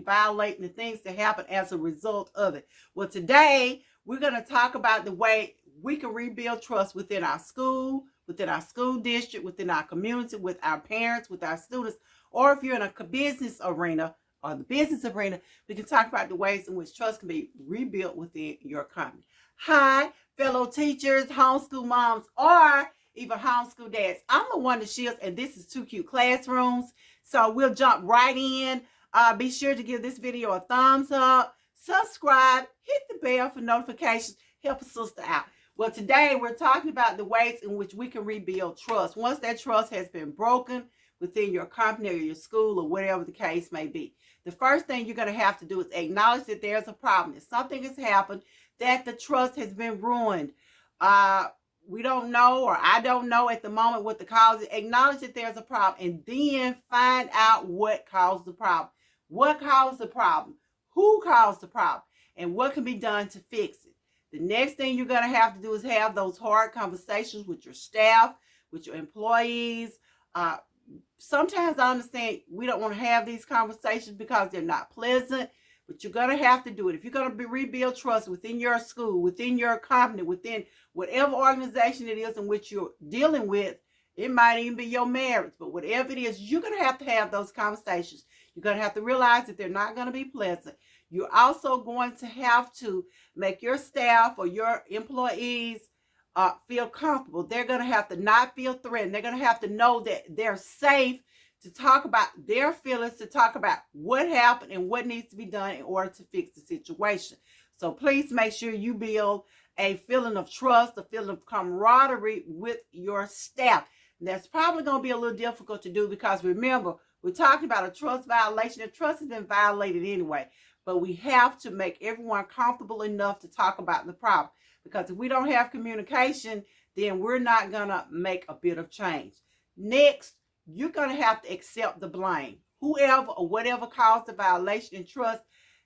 violating the things that happen as a result of it. Well, today we're going to talk about the way we can rebuild trust within our school district, within our community, with our parents, with our students, or if you're in a business arena or the business arena, we can talk about the ways in which trust can be rebuilt within your company. Hi, fellow teachers, homeschool moms, or even homeschool dads. I'm LaWanda Shields, and this is Two Cute Classrooms. So we'll jump right in. Be sure to give this video a thumbs up, subscribe, hit the bell for notifications, help a sister out. Well, today we're talking about the ways in which we can rebuild trust once that trust has been broken within your company or your school or whatever the case may be. The first thing you're going to have to do is acknowledge that there's a problem, that something has happened, that the trust has been ruined. We don't know, or I don't know at the moment what the cause is. Acknowledge that there's a problem, and then find out what caused the problem. What caused the problem? Who caused the problem? And what can be done to fix it? The next thing you're going to have to do is have those hard conversations with your staff, with your employees. Sometimes I understand we don't want to have these conversations because they're not pleasant, but you're going to have to do it. If you're going to rebuild trust within your school, within your company, within whatever organization it is in which you're dealing with, it might even be your marriage, but whatever it is, you're going to have those conversations. You're going to have to realize that they're not going to be pleasant. You're also going to have to make your staff or your employees feel comfortable. They're going to have to not feel threatened. They're going to have to know that they're safe to talk about their feelings, to talk about what happened and what needs to be done in order to fix the situation. So please make sure you build a feeling of trust, a feeling of camaraderie with your staff. And that's probably going to be a little difficult to do because remember, we're talking about a trust violation. The trust has been violated anyway, but we have to make everyone comfortable enough to talk about the problem. Because if we don't have communication, then we're not going to make a bit of change. Next, you're going to have to accept the blame. Whoever or whatever caused the violation in trust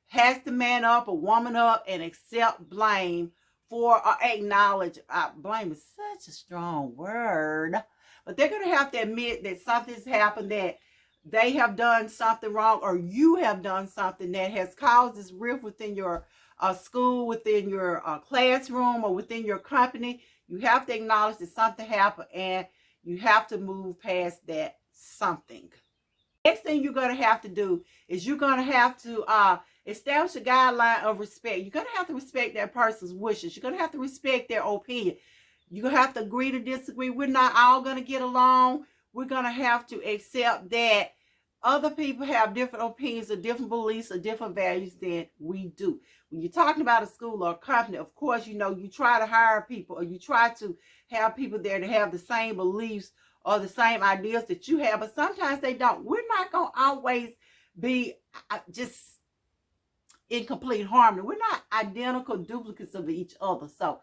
has to man up or woman up and accept blame for or acknowledge. Blame is such a strong word. But they're going to have to admit that something's happened, that they have done something wrong, or you have done something that has caused this rift within your school, within your classroom, or within your company. You have to acknowledge that something happened and you have to move past that something. Next thing you're going to have to do is you're going to have to establish a guideline of respect. You're going to have to respect that person's wishes. You're going to have to respect their opinion. You're going to have to agree to disagree. We're not all going to get along. We're going to have to accept that other people have different opinions or different beliefs or different values than we do. When you're talking about a school or a company, of course, you know, you try to hire people or you try to have people there to have the same beliefs or the same ideas that you have, but sometimes they don't. We're not going to always be just in complete harmony. We're not identical duplicates of each other. So,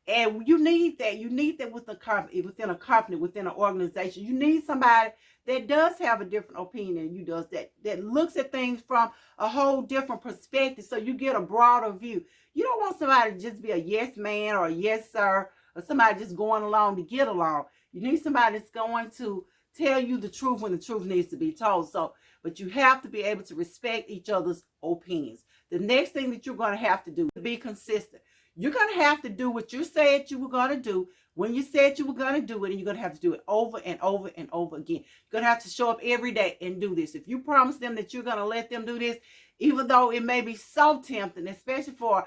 and you need that. You need that with a company, within an organization. You need somebody that does have a different opinion than you does, that looks at things from a whole different perspective, so you get a broader view. You don't want somebody to just be a yes man or a yes sir, or somebody just going along to get along. You need somebody that's going to tell you the truth when the truth needs to be told. So, but you have to be able to respect each other's opinions. The next thing that you're going to have to do is be consistent. You're going to have to do what you said you were going to do when you said you were going to do it, and you're going to have to do it over and over and over again. You're going to have to show up every day and do this. If you promise them that you're going to let them do this, even though it may be so tempting, especially for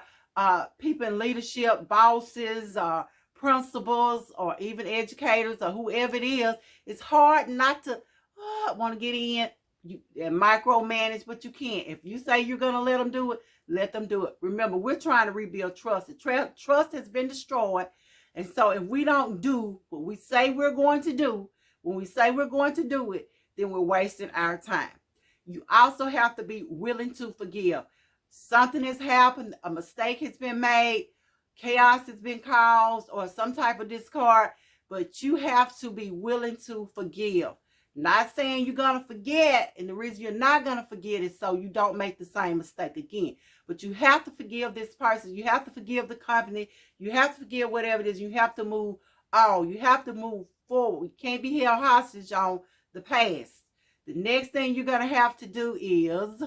people in leadership, bosses, principals, or even educators, or whoever it is, it's hard not to want to get in and micromanage, but you can't. If you say you're going to let them do it, let them do it. Remember, we're trying to rebuild trust. Trust has been destroyed. And so if we don't do what we say we're going to do, when we say we're going to do it, then we're wasting our time. You also have to be willing to forgive. Something has happened, a mistake has been made, chaos has been caused, or some type of discord, but you have to be willing to forgive. Not saying you're going to forget, and the reason you're not going to forget is so you don't make the same mistake again. But you have to forgive this person. You have to forgive the company. You have to forgive whatever it is. You have to move on. You have to move forward. You can't be held hostage on the past. The next thing you're going to have to do is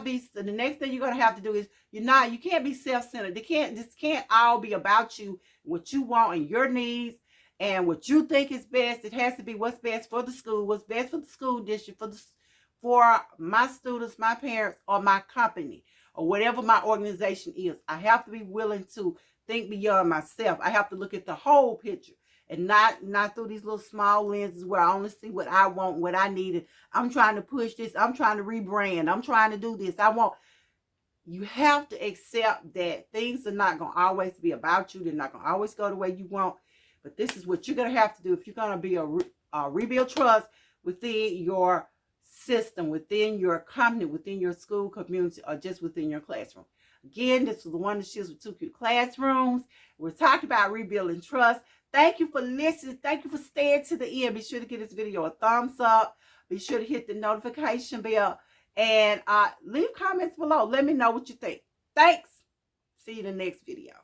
cannot be, the next thing you're going to have to do is, you can't be self-centered. This can't all be about you, what you want and your needs and what you think is best. It has to be what's best for the school, what's best for the school district, for my students, my parents, or my company, or whatever my organization is. I have to be willing to think beyond myself. I have to look at the whole picture and not through these little small lenses where I only see what I want, what I need. I'm trying to push this. I'm trying to rebrand. I'm trying to do this. You have to accept that things are not going to always be about you. They're not going to always go the way you want. But this is what you're going to have to do if you're going to be rebuild trust within your system, within your company, within your school community, or just within your classroom. Again, this is LaWanda Shields with 2 Cute Classrooms. We're talking about rebuilding trust. Thank you for listening. Thank you for staying to the end. Be sure to give this video a thumbs up. Be sure to hit the notification bell. And leave comments below. Let me know what you think. Thanks. See you in the next video.